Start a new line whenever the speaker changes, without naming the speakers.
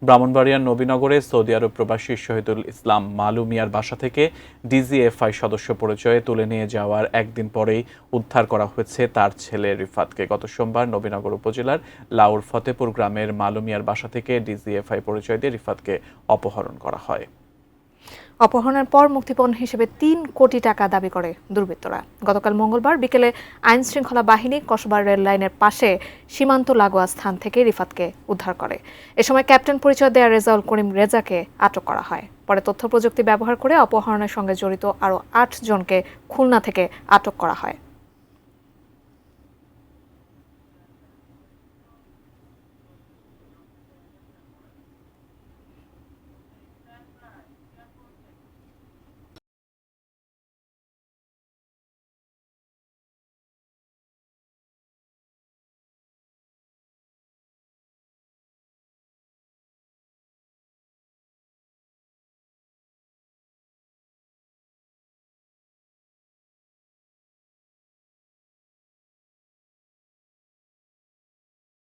ব্রাহ্মণবাড়িয়ার নবীনগরে সৌদি আরব প্রবাসী শহীদুল ইসলাম মালু মিয়ার বাসা থেকে ডিজিএফআই সদস্য পরিচয়ে তুলে নিয়ে যাওয়ার একদিন পরেই উদ্ধার করা হয়েছে তার ছেলে রিফাতকে। গত সোমবার নবীনগর উপজেলার লাউর ফতেপুর গ্রামের মালু মিয়ার বাসা থেকে ডিজিএফআই পরিচয় দিয়ে রিফাতকে অপহরণ করা হয়।
অপহরণের পর মুক্তিপণ হিসেবে ৩ কোটি টাকা দাবি করে দুর্বৃত্তরা। গতকাল মঙ্গলবার বিকেলে আইন শৃঙ্খলা বাহিনী কসবা রেল লাইনের পাশে সীমান্ত লাগোয়া স্থান থেকে রিফাতকে উদ্ধার করে। এ সময় ক্যাপ্টেন পরিচয় দেয়া রেজাউল করিম রেজাকে আটক করা হয়। পরে তথ্য প্রযুক্তি ব্যবহার করে অপহরণের সঙ্গে জড়িত আরও ৮ জনকে খুলনা থেকে আটক করা হয়।